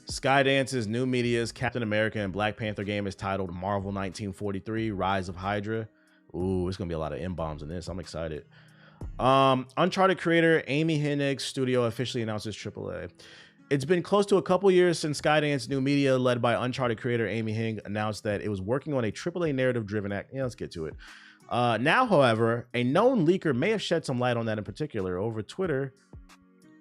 Skydance's new media's Captain America and Black Panther game is titled Marvel 1943 Rise of Hydra. Ooh, it's gonna be a lot of M-bombs in this. I'm excited. Uncharted creator Amy Hennig's studio officially announces AAA. It's been close to a couple years since Skydance New Media, led by Uncharted creator Amy Hennig, announced that it was working on a AAA narrative-driven act. Yeah, let's get to it. Now, however, a known leaker may have shed some light on that in particular. Over Twitter,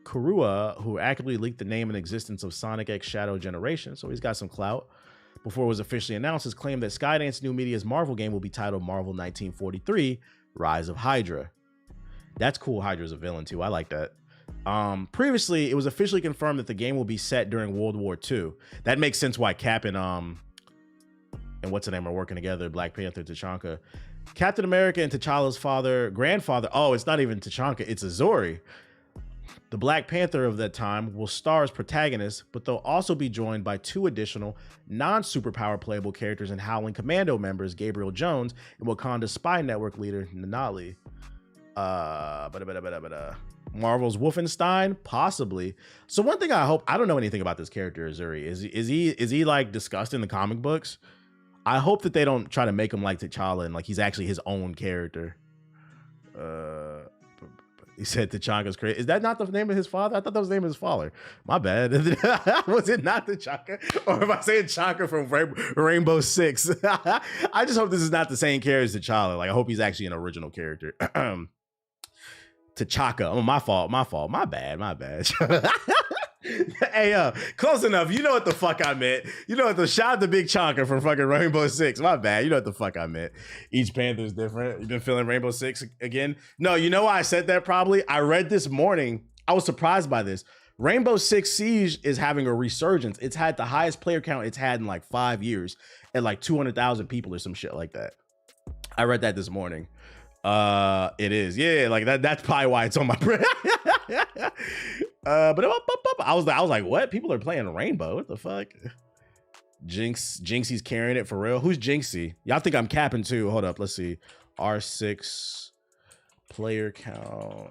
Kurua, who actively leaked the name and existence of Sonic X Shadow Generation, so he's got some clout, before it was officially announced, has claimed that Skydance New Media's Marvel game will be titled Marvel 1943 Rise of Hydra. That's cool. Hydra's a villain too. I like that. Previously, it was officially confirmed that the game will be set during World War II. That makes sense why Cap and what's the name are working together, Black Panther, T'Chaka. Captain America and T'Challa's grandfather, oh, it's not even T'Chaka, it's Azori. The Black Panther of that time will star as protagonists, but they'll also be joined by two additional non-superpower playable characters and Howling Commando members, Gabriel Jones and Wakanda Spy Network leader Nanali. Marvel's Wolfenstein, possibly. So one thing I hope, I don't know anything about this character, Azuri. Is he like discussed in the comic books? I hope that they don't try to make him like T'Challa and like he's actually his own character. He said T'Chaka's crazy. Is that not the name of his father? I thought that was the name of his father. My bad. Was it not T'Chaka? Or am I saying Chaka from Rainbow Six? I just hope this is not the same character as T'Challa. Like I hope he's actually an original character. T'Chaka. Oh, my fault. My bad. Hey, close enough. You know what the fuck I meant. You know what the shout out to Big Chonka from fucking Rainbow Six. My bad. You know what the fuck I meant. Each Panther's different. You've been feeling Rainbow Six again? No, you know why I said that probably? I read this morning. I was surprised by this. Rainbow Six Siege is having a resurgence. It's had the highest player count it's had in like 5 years at like 200,000 people or some shit like that. I read that this morning. It is. Yeah, like that's probably why it's on my brain. But I was like, what? People are playing Rainbow. What the fuck? Jinxie's carrying it for real. Who's Jinxie? Y'all think I'm capping too. Hold up. Let's see. R6 player count.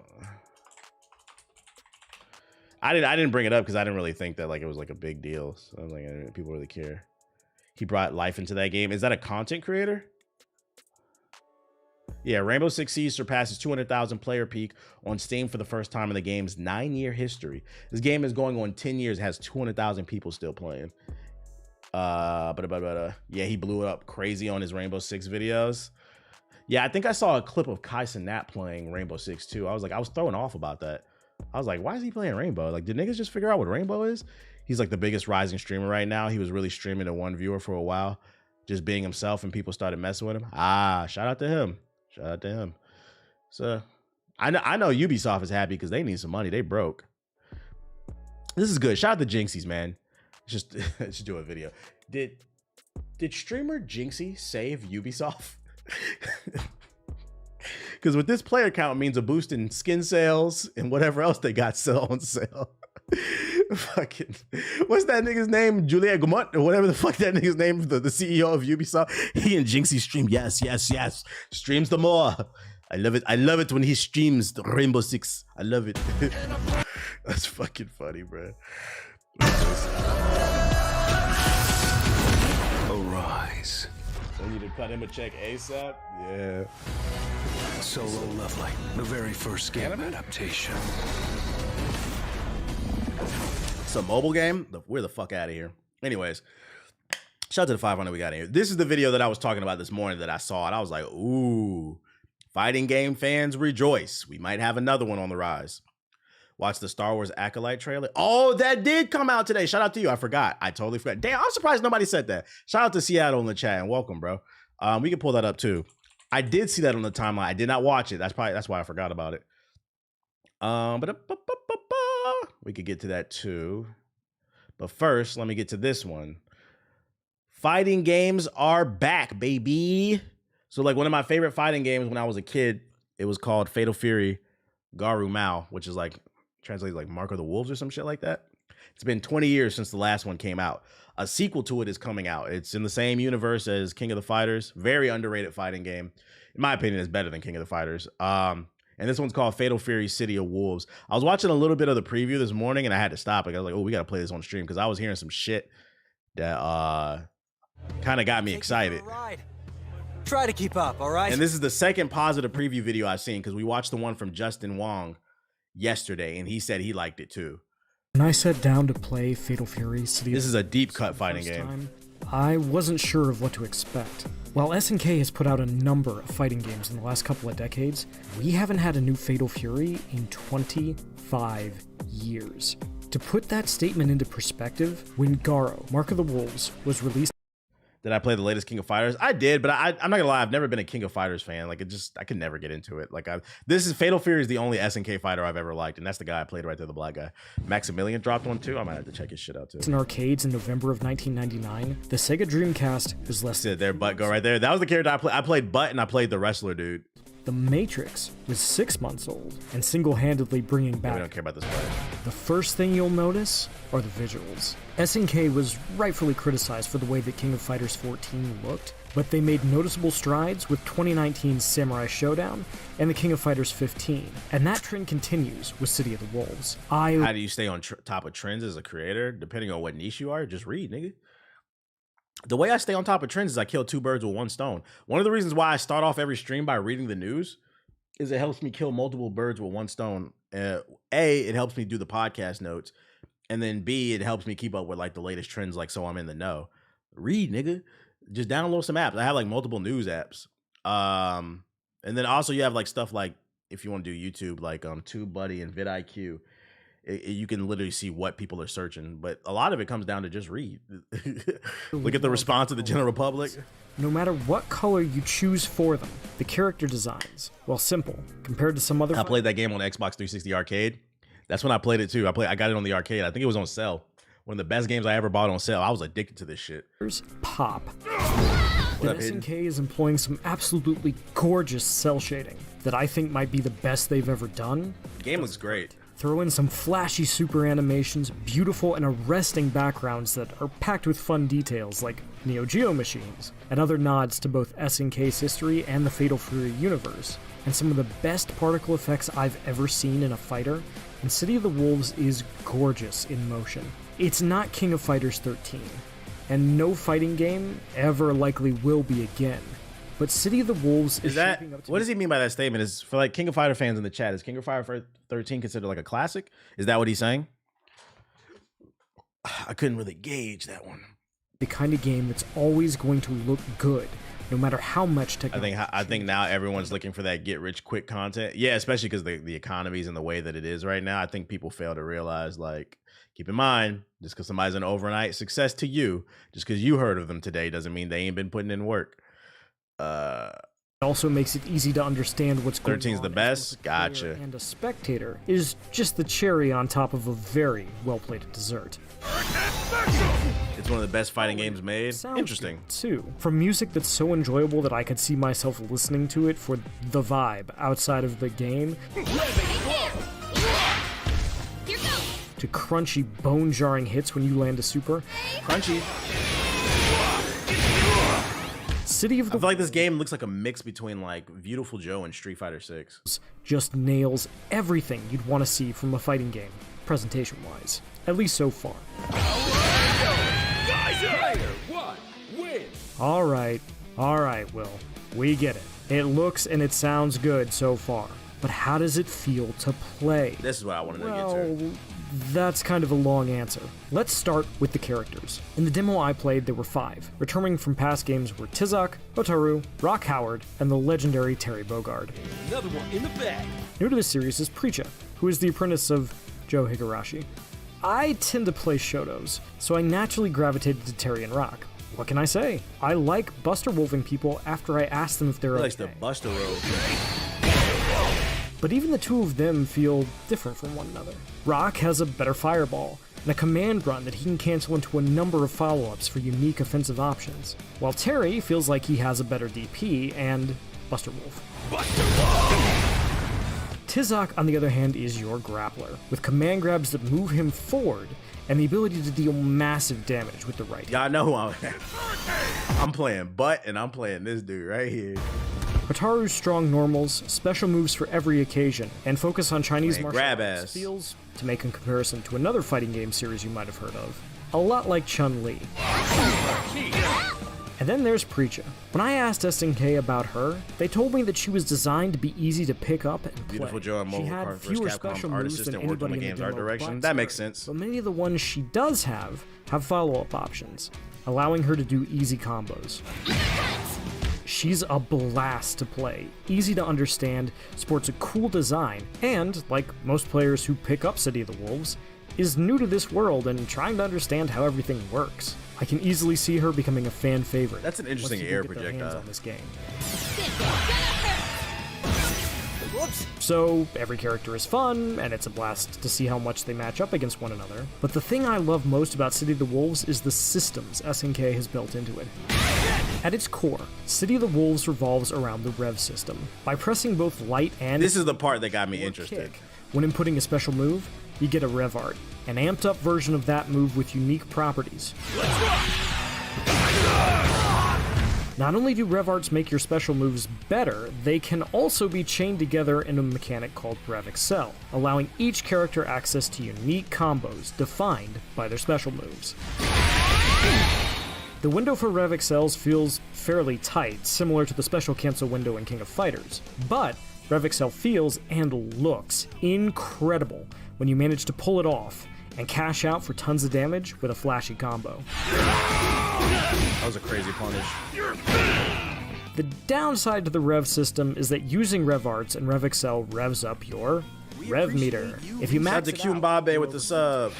I didn't bring it up because I didn't really think that like it was like a big deal. So I was like, people really care. He brought life into that game. Is that a content creator? Yeah, Rainbow Six Siege surpasses 200,000 player peak on Steam for the first time in the game's 9-year history. This game is going on 10 years, has 200,000 people still playing. Yeah, he blew it up crazy on his Rainbow Six videos. Yeah, I think I saw a clip of Kai Cenat playing Rainbow Six too. I was thrown off about that. I was like, why is he playing Rainbow? Like, did niggas just figure out what Rainbow is? He's like the biggest rising streamer right now. He was really streaming to one viewer for a while, just being himself, and people started messing with him. Shout out to him. So I know Ubisoft is happy because they need some money. They broke. This is good. Shout out to Jinxies, man. Just do a video. Did streamer Jinxie save Ubisoft? Because with this player count means a boost in skin sales and whatever else they got on sale. Fucking, what's that nigga's name? Juliette Gumont or whatever the fuck that nigga's name, the CEO of Ubisoft. He and Jinxie stream. Yes. Streams the more. I love it when he streams the Rainbow Six. I love it. That's fucking funny, bro. Arise. We need to cut him a check ASAP. Yeah. Solo Lovely, the very first game adaptation. It's a mobile game. We're the fuck out of here. Anyways, shout out to the 500 we got in here. This is the video that I was talking about this morning that I saw, and I was like, ooh, fighting game fans rejoice. We might have another one on the rise. Watch the Star Wars Acolyte trailer. Oh, that did come out today. Shout out to you. I forgot. I totally forgot. Damn, I'm surprised nobody said that. Shout out to Seattle in the chat and welcome, bro. We can pull that up too. I did see that on the timeline. I did not watch it. That's why I forgot about it. We could get to that too. But first, let me get to this one. Fighting games are back, baby. So like one of my favorite fighting games when I was a kid, it was called Fatal Fury Garu Mao, which is like translated like Mark of the Wolves or some shit like that. It's been 20 years since the last one came out. A sequel to it is coming out. It's in the same universe as King of the Fighters. Very underrated fighting game. In my opinion, it's better than King of the Fighters. And and this one's called Fatal Fury City of Wolves. I was watching a little bit of the preview this morning, and I had to stop. Like, I was like, oh, we got to play this on stream, because I was hearing some shit that kind of got me excited. Try to keep up, all right? And this is the second positive preview video I've seen, because we watched the one from Justin Wong yesterday, and he said he liked it too. When I sat down to play Fatal Fury City, this is a deep cut fighting game. I wasn't sure of what to expect. While SNK has put out a number of fighting games in the last couple of decades, we haven't had a new Fatal Fury in 25 years. To put that statement into perspective, when Garo, Mark of the Wolves, was released... Did I play the latest King of Fighters? I did, but I'm not gonna lie, I've never been a King of Fighters fan. Like, I could never get into it. Like, this is Fatal Fury is the only SNK fighter I've ever liked, and that's the guy I played right there, the black guy. Maximilian dropped one too. I might have to check his shit out too. In arcades in November of 1999, the Sega Dreamcast was less. Sit there, Butt go right there. That was the character I played. I played Butt, and I played the wrestler dude. The Matrix was 6 months old and single-handedly bringing back... We don't care about this player. The first thing you'll notice are the visuals. SNK was rightfully criticized for the way that King of Fighters 14 looked, but they made noticeable strides with 2019's Samurai Showdown and the King of Fighters 15, and that trend continues with City of the Wolves. How do you stay on top of trends as a creator? Depending on what niche you are, just read, nigga. The way I stay on top of trends is I kill 2 birds with 1 stone. One of the reasons why I start off every stream by reading the news is it helps me kill multiple birds with 1 stone. A, it helps me do the podcast notes. And then B, it helps me keep up with like the latest trends, like so I'm in the know. Read, nigga. Just download some apps. I have like multiple news apps. And then also you have like stuff like, if you want to do YouTube, like TubeBuddy and vidIQ. You can literally see what people are searching, but a lot of it comes down to just read. Look at the response of the general public. No matter what color you choose for them, the character designs, while simple, compared to some other... I played that game on Xbox 360 Arcade. That's when I played it too. I got it on the arcade. I think it was on sale. One of the best games I ever bought on sale. I was addicted to this shit. Pop. But SNK is employing some absolutely gorgeous cell shading that I think might be the best they've ever done. The game looks great. Throw in some flashy super animations, beautiful and arresting backgrounds that are packed with fun details like Neo Geo machines, and other nods to both SNK's history and the Fatal Fury universe. And some of the best particle effects I've ever seen in a fighter, and City of the Wolves is gorgeous in motion. It's not King of Fighters 13, and no fighting game ever likely will be again. But City of the Wolves is shaping up to... What does he mean by that statement? Is for like King of Fighter fans in the chat, is King of Fighter 13 considered like a classic? Is that what he's saying? I couldn't really gauge that one. The kind of game that's always going to look good, no matter how much technology. I think now everyone's looking for that get rich quick content. Yeah, especially because the economy's in the way that it is right now. I think people fail to realize, like, keep in mind, just because somebody's an overnight success to you, just because you heard of them today, doesn't mean they ain't been putting in work. It also makes it ezy to understand what's going on. 13's the best? Gotcha. And a spectator is just the cherry on top of a very well-plated dessert. It's one of the best fighting games made. Interesting. Too. From music that's so enjoyable that I could see myself listening to it for the vibe outside of the game, to crunchy, bone-jarring hits when you land a super. Crunchy. City of the... I feel like this game looks like a mix between like Beautiful Joe and Street Fighter 6. Just nails everything you'd want to see from a fighting game, presentation-wise. At least so far. Alright, Will. We get it. It looks and it sounds good so far. But how does it feel to play? This is what I wanted to get to. That's kind of a long answer. Let's start with the characters. In the demo I played, there were 5. Returning from past games were Tizak, Hotaru, Rock Howard, and the legendary Terry Bogard. Another one in the bag. New to the series is Preacha, who is the apprentice of Joe Higurashi. I tend to play Shotos, so I naturally gravitated to Terry and Rock. What can I say? I like Buster Wolfing people after I ask them if they're okay. He likes the Buster Wolf. But even the two of them feel different from one another. Rock has a better fireball, and a command run that he can cancel into a number of follow-ups for unique offensive options, while Terry feels like he has a better DP and Buster Wolf. Tizak, on the other hand, is your grappler, with command grabs that move him forward and the ability to deal massive damage with the right hand. Y'all know who I'm playing Butt, and I'm playing this dude right here. Hotaru's strong normals, special moves for every occasion, and focus on Chinese martial arts feels, to make a comparison to another fighting game series you might have heard of, a lot like Chun-Li. And then there's Preacha. When I asked SNK about her, they told me that she was designed to be easy to pick up and play. Beautiful Joe and she had fewer special moves than anybody in the game's art direction. That makes sense. But many of the ones she does have follow-up options, allowing her to do easy combos. She's a blast to play, easy to understand, sports a cool design, and, like most players who pick up City of the Wolves, is new to this world and trying to understand how everything works. I can easily see her becoming a fan favorite. That's an interesting air projectile on this game. So, every character is fun, and it's a blast to see how much they match up against one another. But the thing I love most about City of the Wolves is the systems SNK has built into it. At its core, City of the Wolves revolves around the Rev system. By pressing both light and this is the part that got me interested. Kick, when inputting a special move, you get a Rev Art, an amped up version of that move with unique properties. Not only do Rev Arts make your special moves better, they can also be chained together in a mechanic called Rev Excel, allowing each character access to unique combos defined by their special moves. The window for Rev Excels feels fairly tight, similar to the special cancel window in King of Fighters, but Rev Excel feels and looks incredible when you manage to pull it off and cash out for tons of damage with a flashy combo. That was a crazy punish. The downside to the Rev system is that using Rev Arts and Rev Excel revs up your Rev meter. If you max it out, Kumbabe with the sub.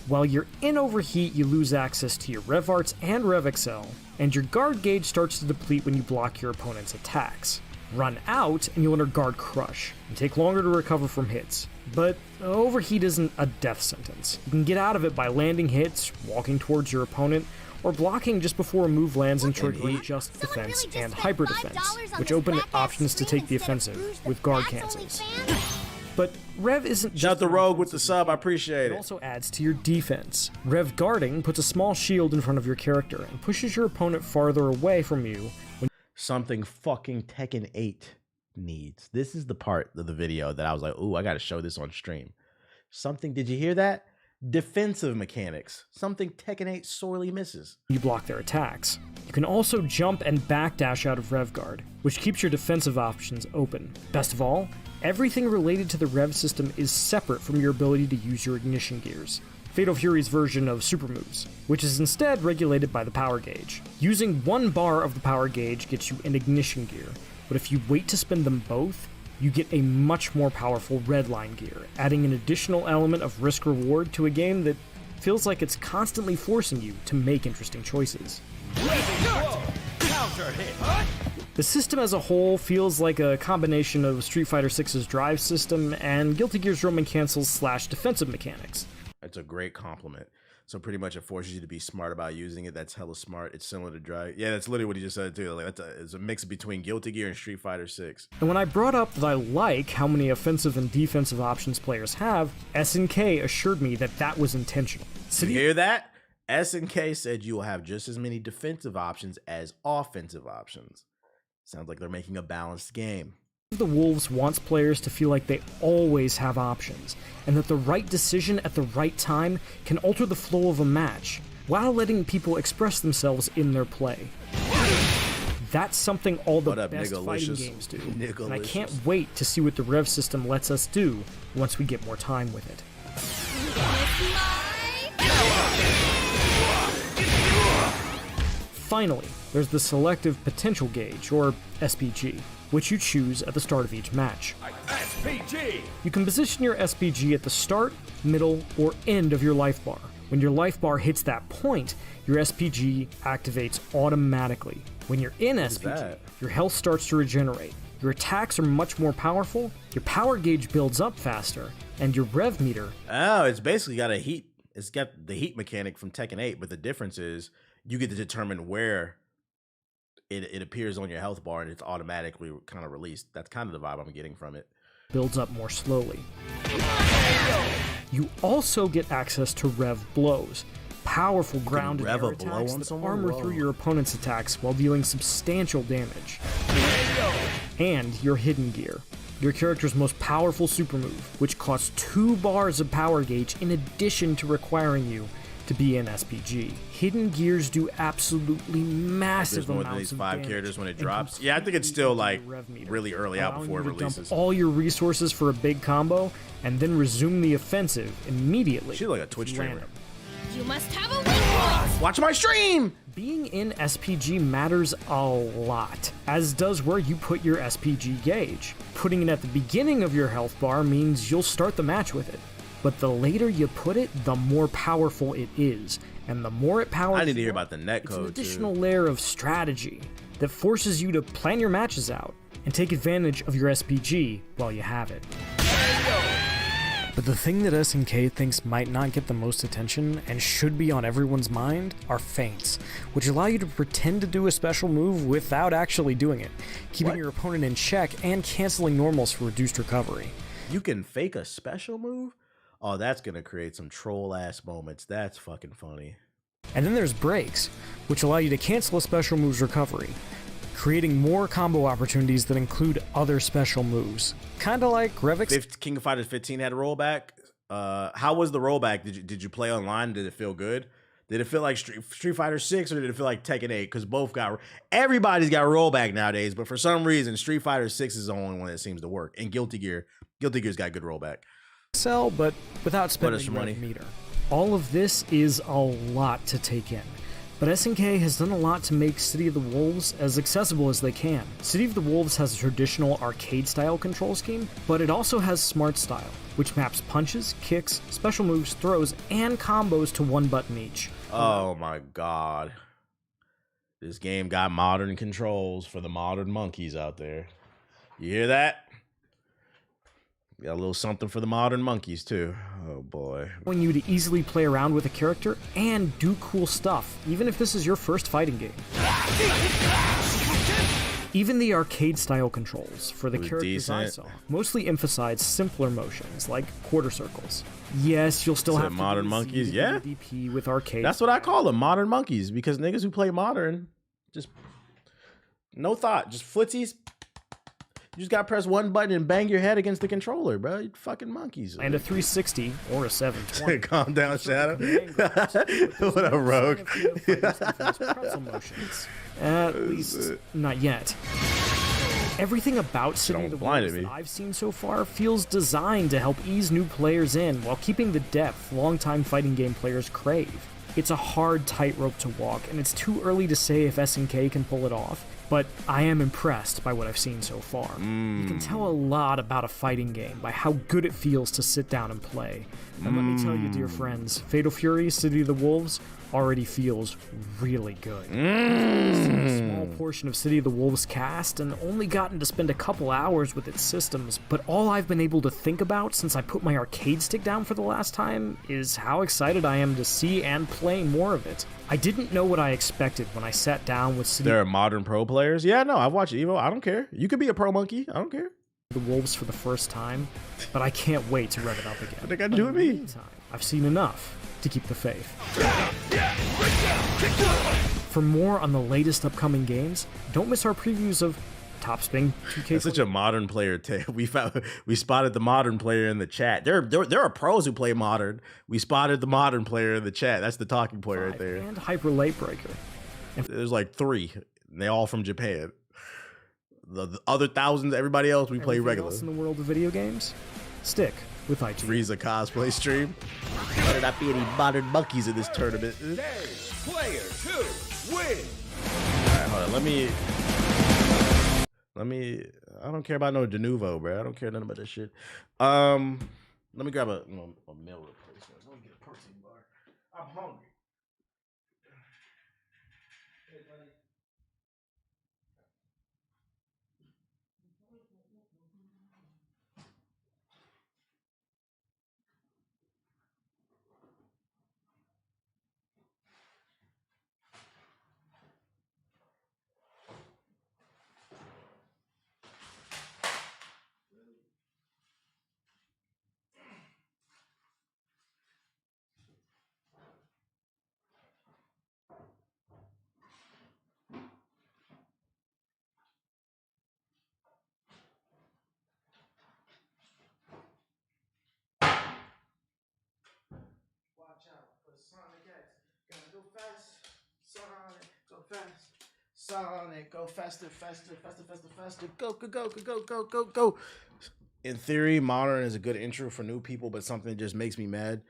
While you're in Overheat, you lose access to your Rev Arts and Rev Excel, and your guard gauge starts to deplete when you block your opponent's attacks. Run out, and you'll enter Guard Crush, and take longer to recover from hits. But Overheat isn't a death sentence. You can get out of it by landing hits, walking towards your opponent, or blocking just before a move lands and triggering just defense and hyper defense, which open options to take the offensive with guard cancels. But Rev isn't just Shout the rogue with the sub, I appreciate it. It also adds to your defense. Rev guarding puts a small shield in front of your character and pushes your opponent farther away from you. Something fucking Tekken 8 needs. This is the part of the video that I was like, ooh, I gotta show this on stream. Something, did you hear that? Defensive mechanics. Something Tekken 8 sorely misses. You block their attacks. You can also jump and backdash out of Rev Guard, which keeps your defensive options open. Best of all, everything related to the Rev system is separate from your ability to use your ignition gears. Fatal Fury's version of super moves, which is instead regulated by the power gauge. Using one bar of the power gauge gets you an ignition gear, but if you wait to spend them both, you get a much more powerful redline gear, adding an additional element of risk-reward to a game that feels like it's constantly forcing you to make interesting choices. The system as a whole feels like a combination of Street Fighter VI's drive system and Guilty Gear's roaming cancels / defensive mechanics. It's a great compliment. So pretty much it forces you to be smart about using it. That's hella smart. It's similar to Drive. Yeah, that's literally what he just said too. Like it's a mix between Guilty Gear and Street Fighter 6. And when I brought up that I like how many offensive and defensive options players have, SNK assured me that that was intentional. You hear that? SNK said you will have just as many defensive options as offensive options. Sounds like they're making a balanced game. The Wolves wants players to feel like they always have options, and that the right decision at the right time can alter the flow of a match, while letting people express themselves in their play. That's something all the best fighting games do, and I can't wait to see what the Rev system lets us do once we get more time with it. Finally, there's the Selective Potential Gauge, or SPG, which you choose at the start of each match. SPG! You can position your SPG at the start, middle, or end of your life bar. When your life bar hits that point, your SPG activates automatically. When you're in SPG, your health starts to regenerate, your attacks are much more powerful, your power gauge builds up faster, and your rev meter... Oh, it's basically got it's got the heat mechanic from Tekken 8, but the difference is you get to determine where it appears on your health bar and it's automatically kind of released. That's kind of the vibe I'm getting from it. Builds up more slowly. You also get access to rev blows, powerful ground and rev air a blow attacks on that someone? armor Whoa. through your opponent's attacks while dealing substantial damage. And your hidden gear. Your character's most powerful super move, which costs 2 bars of power gauge in addition to requiring you to be an SPG. Hidden gears do absolutely massive There's more amounts than these of 5 damage characters when it and drops. Yeah, I think it's still like rev meter, really early out allowing before it you to dump releases. all your resources for a big combo and then resume the offensive immediately. She's like a Twitch if you land streamer. them. You must have a weak point. Watch my stream! Being in SPG matters a lot, as does where you put your SPG gauge. Putting it at the beginning of your health bar means you'll start the match with it, but the later you put it, the more powerful it is, and the more it powers I need to you hear up, about the net it's an code additional too. layer of strategy that forces you to plan your matches out and take advantage of your SPG while you have it. But the thing that SNK thinks might not get the most attention and should be on everyone's mind are feints, which allow you to pretend to do a special move without actually doing it, keeping your opponent in check and canceling normals for reduced recovery. You can fake a special move? Oh, that's gonna create some troll ass moments. That's fucking funny. And then there's breaks, which allow you to cancel a special move's recovery, creating more combo opportunities that include other special moves. Kinda like Revix. King of Fighters 15 had a rollback. How was the rollback? Did you play online? Did it feel good? Did it feel like Street Fighter 6 or did it feel like Tekken 8? Because everybody's got rollback nowadays, but for some reason Street Fighter 6 is the only one that seems to work. And Guilty Gear's got good rollback. Sell, but without spending some rev money. meter. All of this is a lot to take in. But SNK has done a lot to make City of the Wolves as accessible as they can. City of the Wolves has a traditional arcade-style control scheme, but it also has Smart Style, which maps punches, kicks, special moves, throws, and combos to one button each. Oh my god. This game got modern controls for the modern monkeys out there. You hear that? Got a little something for the modern monkeys too. Oh boy. Allowing you to easily play around with a character and do cool stuff, even if this is your first fighting game. Even the arcade-style controls for the was characters I decent. saw mostly emphasize simpler motions, like quarter circles. Yes, you'll still Is it have to modern do monkeys? Z, Yeah. DP with arcade. That's what I call them, modern monkeys, because niggas who play modern, just no thought, just footsies. You just gotta press one button and bang your head against the controller, bro. You fucking monkeys. And a 360 or a 720. Calm down, Shadow. What What a rogue. Pretzel motions. At least, not yet. Everything about City Don't of the blind Wolves at me. that I've seen so far feels designed to help ease new players in while keeping the depth longtime fighting game players crave. It's a hard tightrope to walk, and it's too early to say if SNK can pull it off, but I am impressed by what I've seen so far. You can tell a lot about a fighting game by how good it feels to sit down and play. And let me tell you, dear friends, Fatal Fury City of the Wolves already feels really good. I've seen a small portion of City of the Wolves cast and only gotten to spend a couple hours with its systems, but all I've been able to think about since I put my arcade stick down for the last time is how excited I am to see and play more of it. I didn't know what I expected when I sat down with City There are modern pro players. Yeah, no, I've watched Evo. I don't care. You could be a pro monkey. I don't care. of the Wolves for the first time, but I can't wait to rev it up again. What they got to do with me? Meantime, I've seen enough to keep the faith. For more on the latest upcoming games, don't miss our previews of Top Spin 2K. That's such a modern player take. We spotted the modern player in the chat. There are pros who play modern. We spotted the modern player in the chat. That's the talking point right there. And Hyper Light Breaker. There's like 3. And they all from Japan. The other thousands, everybody else, we play Everything regular. else in the world of video games? Stick with IT. Frieza cosplay stream. Better not be any modern monkeys in this tournament. Player 2 win. Alright, hold on. Let me. I don't care about no Denuvo, bro. I don't care nothing about that shit. Let me grab a meal replacement. Let me get a protein bar. I'm hungry. Go fast, Sonic, go fast. Sonic, go faster, faster, faster, faster, faster. Go, go, go, go, go, go, go, go. In theory, modern is a good intro for new people, but something that just makes me mad,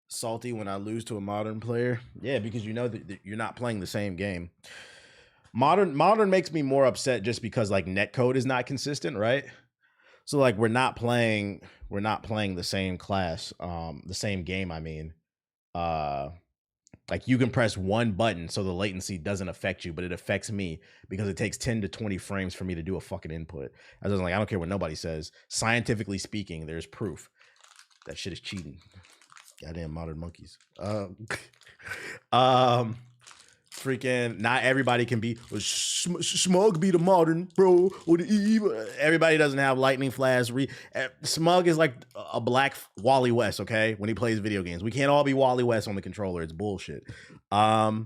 salty when I lose to a modern player. Yeah, because you know that you're not playing the same game. Modern makes me more upset just because like netcode is not consistent, right? So like we're not playing the same class, the same game, I mean. Like you can press one button so the latency doesn't affect you, but it affects me because it takes 10 to 20 frames for me to do a fucking input. I was like, I don't care what nobody says. Scientifically speaking, there's proof. That shit is cheating. Goddamn modern monkeys. Freaking not everybody can be Smug be the modern bro or the evil. Everybody doesn't have lightning flash. Smug is like a black Wally West, okay? When he plays video games, we can't all be Wally West on the controller. It's bullshit. Do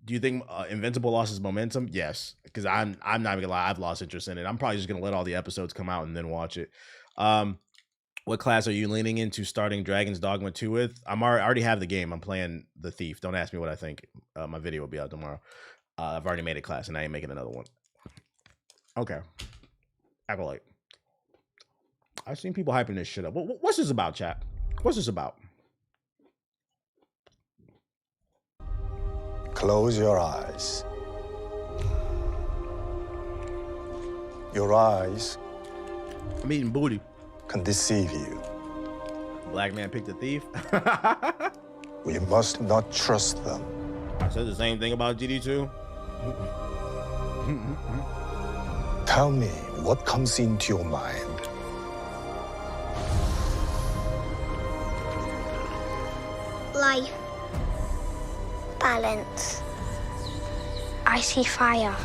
you think Invincible loses momentum? Yes, because I'm not even gonna lie, I've lost interest in it. I'm probably just gonna let all the episodes come out and then watch it. What class are you leaning into starting Dragon's Dogma 2 with? I already have the game. I'm playing the Thief. Don't ask me what I think. My video will be out tomorrow. I've already made a class, and I ain't making another one. Okay. Acolyte. I've seen people hyping this shit up. What's this about, chat? What's this about? Close your eyes. Your eyes I'm eating booty. can deceive you. Black man picked a thief. We must not trust them. I said the same thing about GD2. Tell me what comes into your mind. Life. Balance. I see fire.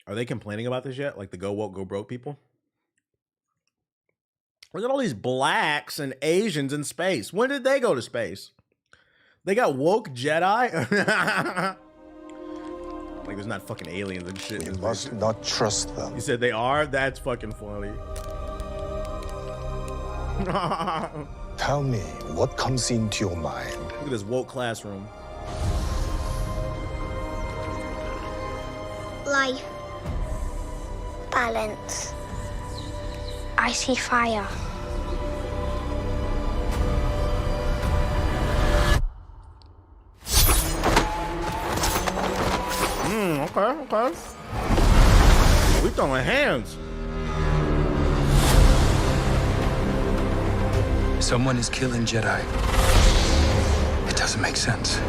Are they complaining about this yet? Like the go woke, go broke people? Look at all these blacks and Asians in space. When did they go to space? They got woke Jedi? Like there's not fucking aliens and shit. We must not trust them. You said they are? That's fucking funny. Tell me what comes into your mind. Look at this woke classroom. Life. Balance. I see fire. Okay. We throwing hands. Someone is killing Jedi. It doesn't make sense.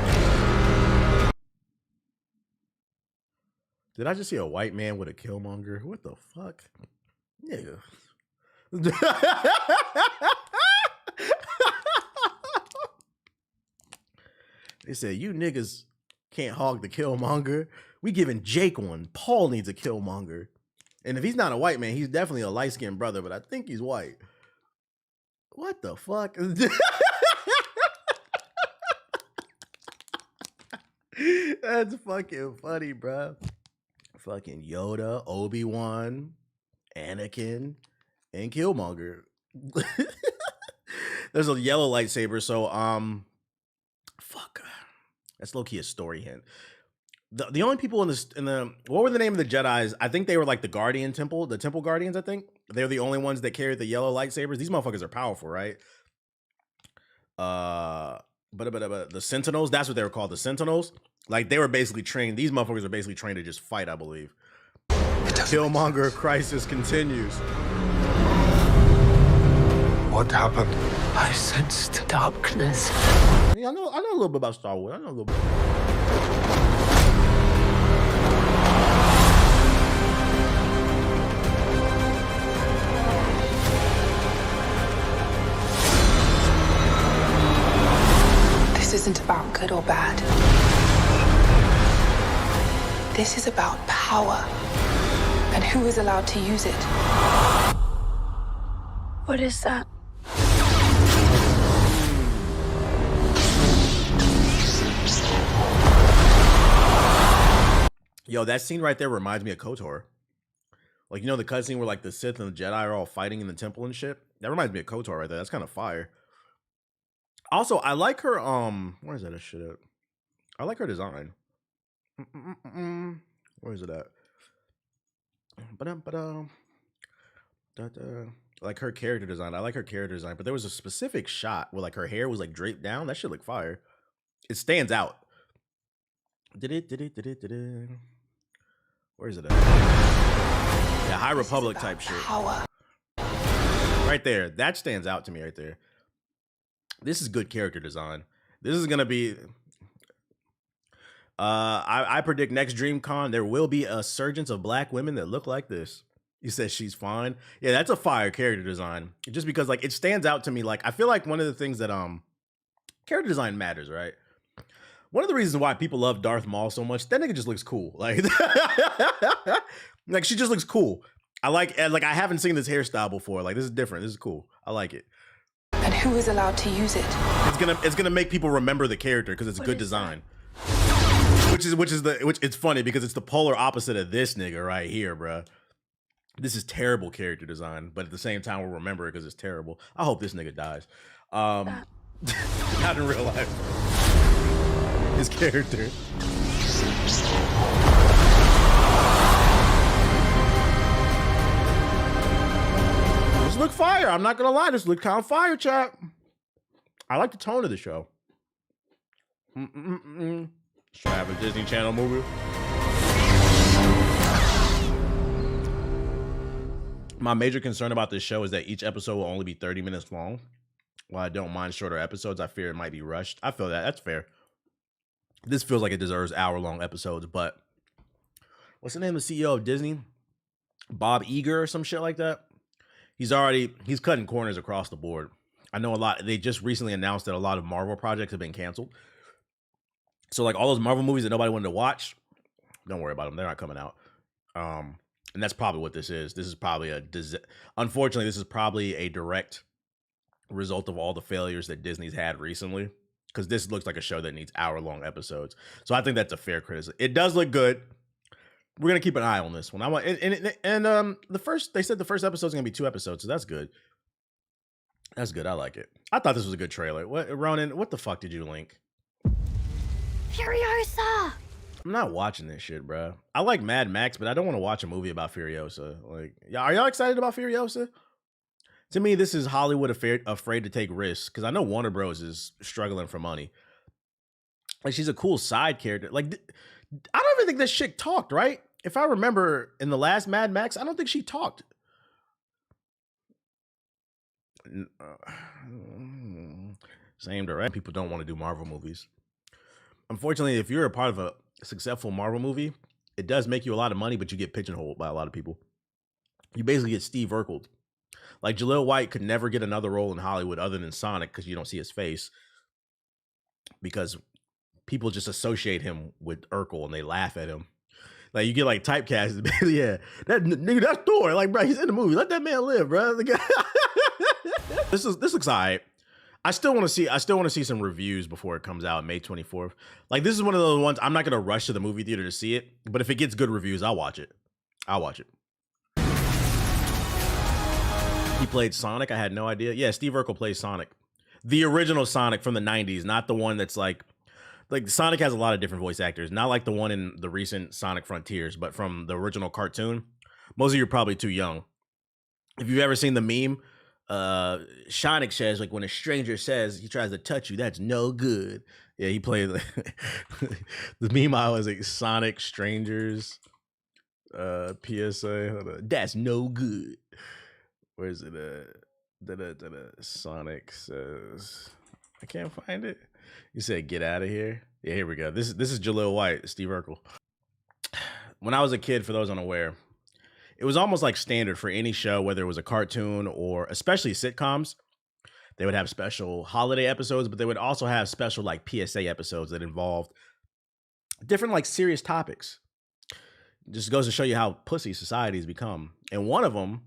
Did I just see a white man with a Killmonger? What the fuck? Nigga. They said, you niggas can't hog the Killmonger. We giving Jake one. Paul needs a Killmonger. And if he's not a white man, he's definitely a light-skinned brother, but I think he's white. What the fuck? That's fucking funny, bro. Fucking Yoda, Obi-Wan, Anakin, and Killmonger. There's a yellow lightsaber, so fuck. That's low-key a story hint. The only people in the what were the name of the Jedis? I think they were like the Guardian Temple, the Temple Guardians, I think. They're the only ones that carried the yellow lightsabers. These motherfuckers are powerful, right? But the Sentinels, that's what they were called, the Sentinels. Like they were basically trained, these motherfuckers were basically trained to just fight, I believe. Killmonger crisis continues. What happened? I sensed darkness. Yeah, I know a little bit about Star Wars. I know a little bit. This isn't about good or bad. This is about power and who is allowed to use it. What is that? Yo, that scene right there reminds me of KOTOR. Like, you know, the cutscene where like the Sith and the Jedi are all fighting in the temple and shit? That reminds me of KOTOR right there. That's kind of fire. Also, I like her. Where is that shit at? I like her design. Where is it at? Ba-dum. Like her character design. I like her character design, but there was a specific shot where like her hair was like draped down. That shit looked fire. It stands out. Did it? Where is it at? Yeah, High Republic type shit. Power. Right there. That stands out to me right there. This is good character design. This is gonna be I predict next DreamCon there will be a surgence of black women that look like this. He says she's fine. Yeah, that's a fire character design. Just because like it stands out to me. Like I feel like one of the things that character design matters, right? One of the reasons why people love Darth Maul so much, that nigga just looks cool. Like, like she just looks cool. I haven't seen this hairstyle before. Like this is different. This is cool. I like it. And who is allowed to use it? It's gonna make people remember the character because it's good design. Which it's funny because it's the polar opposite of this nigga right here, bruh. This is terrible character design, but at the same time we'll remember it because it's terrible. I hope this nigga dies. Not in real life. His character. This look fire. I'm not gonna lie. This look kind of fire, chat. I like the tone of the show. Should I have a Disney Channel movie? My major concern about this show is that each episode will only be 30 minutes long. While I don't mind shorter episodes, I fear it might be rushed. I feel that. That's fair. This feels like it deserves hour-long episodes, but what's the name of the CEO of Disney? Bob Iger or some shit like that? He's cutting corners across the board. I know a lot. They just recently announced that a lot of Marvel projects have been canceled. So like all those Marvel movies that nobody wanted to watch, don't worry about them. They're not coming out. And that's probably what this is. This is probably unfortunately, this is probably a direct result of all the failures that Disney's had recently. Because this looks like a show that needs hour-long episodes. So I think that's a fair criticism. It does look good. We're gonna keep an eye on this one. They said the first episode is gonna be 2 episodes, so that's good. That's good. I like it. I thought this was a good trailer. What, Ronan? What the fuck did you link? Furiosa! I'm not watching this shit, bro. I like Mad Max, but I don't want to watch a movie about Furiosa. Like, are y'all excited about Furiosa? To me, this is Hollywood afraid to take risks because I know Warner Bros. Is struggling for money. Like, she's a cool side character. Like, I don't even think this chick talked, right? If I remember in the last Mad Max, I don't think she talked. Same direct. People don't want to do Marvel movies. Unfortunately, if you're a part of a successful Marvel movie, it does make you a lot of money, but you get pigeonholed by a lot of people. You basically get Steve Urkel. Like Jaleel White could never get another role in Hollywood other than Sonic because you don't see his face. Because people just associate him with Urkel and they laugh at him. Like you get like typecast. Yeah, that nigga, that's Thor. Like, bro, he's in the movie. Let that man live, bro. This looks alright. I still want to see some reviews before it comes out May 24th. Like this is one of those ones I'm not gonna rush to the movie theater to see it, but if it gets good reviews, I'll watch it. He played Sonic. I had no idea. Yeah, Steve Urkel plays Sonic, the original Sonic from the '90s, not the one that's like Sonic has a lot of different voice actors, not like the one in the recent Sonic Frontiers, but from the original cartoon. Most of you are probably too young. If you've ever seen the meme. Sonic says like when a stranger says he tries to touch you, that's no good. Yeah, he played the meme. I was like Sonic strangers PSA. That's no good. Where is it? Sonic says I can't find it. You said get out of here. Yeah, here we go. This is Jaleel White, Steve Urkel. When I was a kid, for those unaware, it was almost like standard for any show, whether it was a cartoon or especially sitcoms. They would have special holiday episodes, but they would also have special like PSA episodes that involved different like serious topics. Just goes to show you how pussy society has become. And one of them,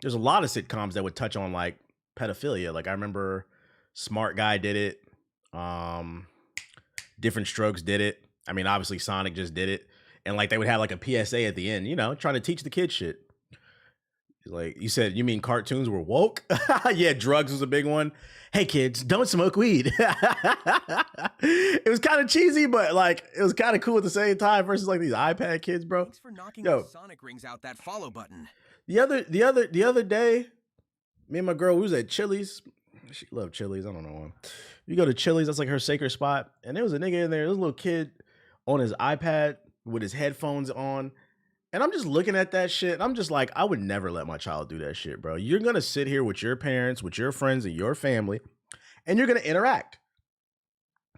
there's a lot of sitcoms that would touch on like pedophilia. Like I remember Smart Guy did it. Different Strokes did it. I mean, obviously Sonic just did it. And like they would have like a PSA at the end, you know, trying to teach the kids shit. Like, you said, you mean cartoons were woke? Yeah, drugs was a big one. Hey kids, don't smoke weed. It was kind of cheesy, but like it was kind of cool at the same time versus like these iPad kids, bro. Thanks for knocking the Sonic rings out that follow button. The other day, me and my girl, we was at Chili's. She loved Chili's. I don't know why. You go to Chili's, that's like her sacred spot. And there was a nigga in there, there was a little kid on his iPad with his headphones on. And I'm just looking at that shit. And I'm just like, I would never let my child do that shit, bro. You're going to sit here with your parents, with your friends and your family, and you're going to interact.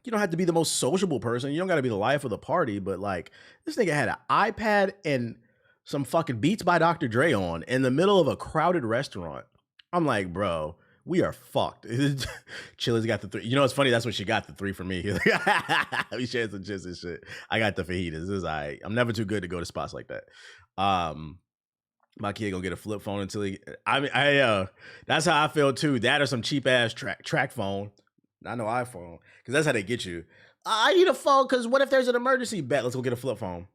You don't have to be the most sociable person. You don't got to be the life of the party. But like, this nigga had an iPad and some fucking Beats by Dr. Dre on in the middle of a crowded restaurant. I'm like, bro, we are fucked. Chili's got the 3. You know, it's funny. That's what she got the 3 for me. We shared some chips and shit. I got the fajitas. This is I'm never too good to go to spots like that. My kid gonna get a flip phone until he. That's how I feel too. That or some cheap ass track phone. Not no iPhone, because that's how they get you. I need a phone because what if there's an emergency? Bet, let's go get a flip phone.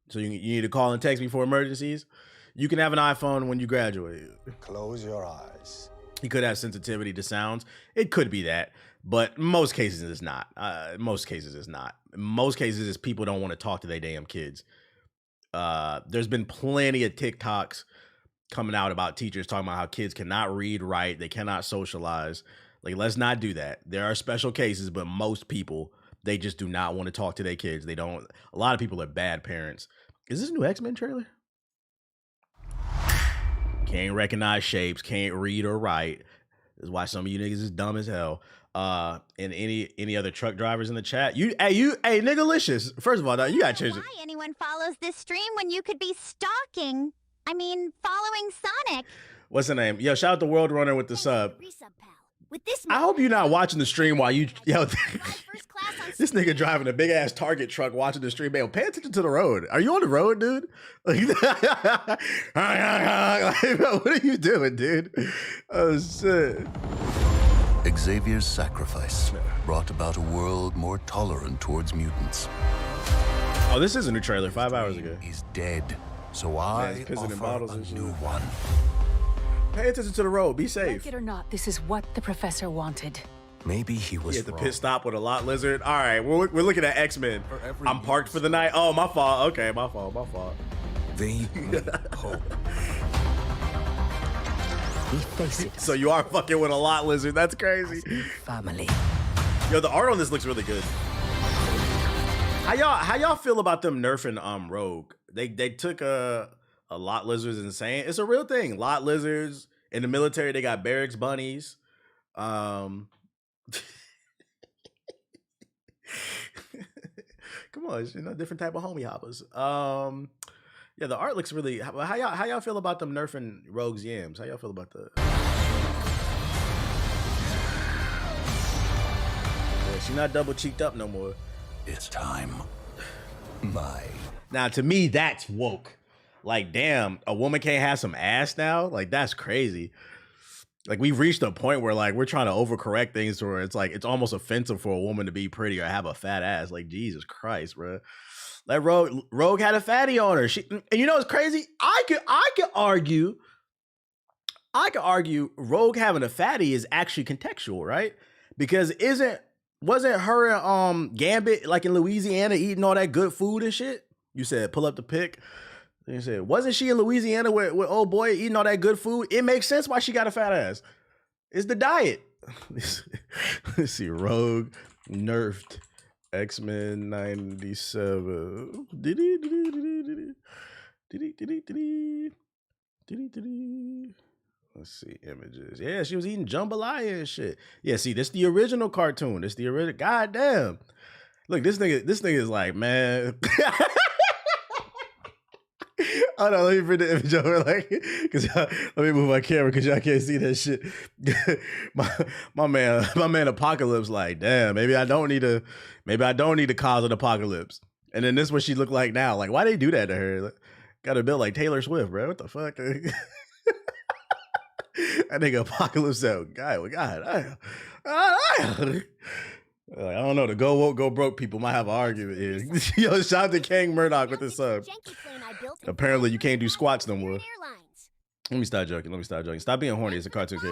So you need to call and text me for emergencies. You can have an iPhone when you graduate. Close your eyes. He could have sensitivity to sounds. It could be that, but most cases it's not. Most cases it's not. Most cases is people don't want to talk to their damn kids. There's been plenty of TikToks coming out about teachers talking about how kids cannot read, write, they cannot socialize. Like, let's not do that. There are special cases, but most people, they just do not want to talk to their kids. They don't. A lot of people are bad parents. Is this a new X-Men trailer? Can't recognize shapes, can't read or write. That's why some of you niggas is dumb as hell. And any other truck drivers in the chat? Hey, niggalicious. First of all, you gotta change it. Why anyone follows this stream when you could be stalking? I mean, following Sonic. What's the name? Yo, shout out to World Runner with the sub. With this I hope you're not watching the stream while you this nigga driving a big ass Target truck watching the stream. Man, pay attention to the road. Are you on the road, dude? What are you doing, dude? Oh shit. Xavier's sacrifice brought about a world more tolerant towards mutants. Oh, this is a new trailer 5 hours ago. He's dead, so I offer a new one. Pay attention to the road. Be safe. Like it or not, this is what the professor wanted. Maybe he was at the pit stop with a lot lizard. All right, we're looking at X-Men. I'm parked for the night. Oh, my fault. Okay, my fault. They need hope. We face it. So you are fucking with a lot lizard. That's crazy. Family. Yo, the art on this looks really good. How y'all feel about them nerfing Rogue? They took a lot lizards insane. It's a real thing. Lot lizards in the military. They got barracks bunnies. Come on, you know, different type of homie hoppers. Yeah, the art looks really. How y'all feel about them nerfing Rogue's yams? How y'all feel about that? Yeah, she's not double cheeked up no more. It's time. Now, to me, that's woke. Like, damn, a woman can't have some ass now? Like, that's crazy. Like, we've reached a point where, like, we're trying to overcorrect things to where it's like, it's almost offensive for a woman to be pretty or have a fat ass. Like, Jesus Christ, bro. Like, Rogue had a fatty on her. And you know what's crazy? I could argue Rogue having a fatty is actually contextual, right? Because wasn't her and Gambit, like, in Louisiana eating all that good food and shit? You said, pull up the pic. You said, wasn't she in Louisiana with old boy eating all that good food? It makes sense why she got a fat ass. It's the diet. Let's see, Rogue, Nerfed, X-Men 97. Let's see, images. Yeah, she was eating jambalaya and shit. Yeah, see, this the original cartoon. This the original. Goddamn. Look, this nigga is like, man. Hold on, let me bring the image over, like, cause let me move my camera because y'all can't see that shit. my man Apocalypse, like, damn, maybe I don't need to cause an apocalypse. And then this is what she looked like now. Like, why they do that to her? Like, got her built like Taylor Swift, bro. What the fuck? That nigga Apocalypse said, God. I don't know. The go woke, go broke people might have an argument here. Yo, shout out to Kang Murdoch with his sub. Apparently, you can't do squats no more. Let me stop joking. Let me stop joking. Stop being horny. It's a cartoon character.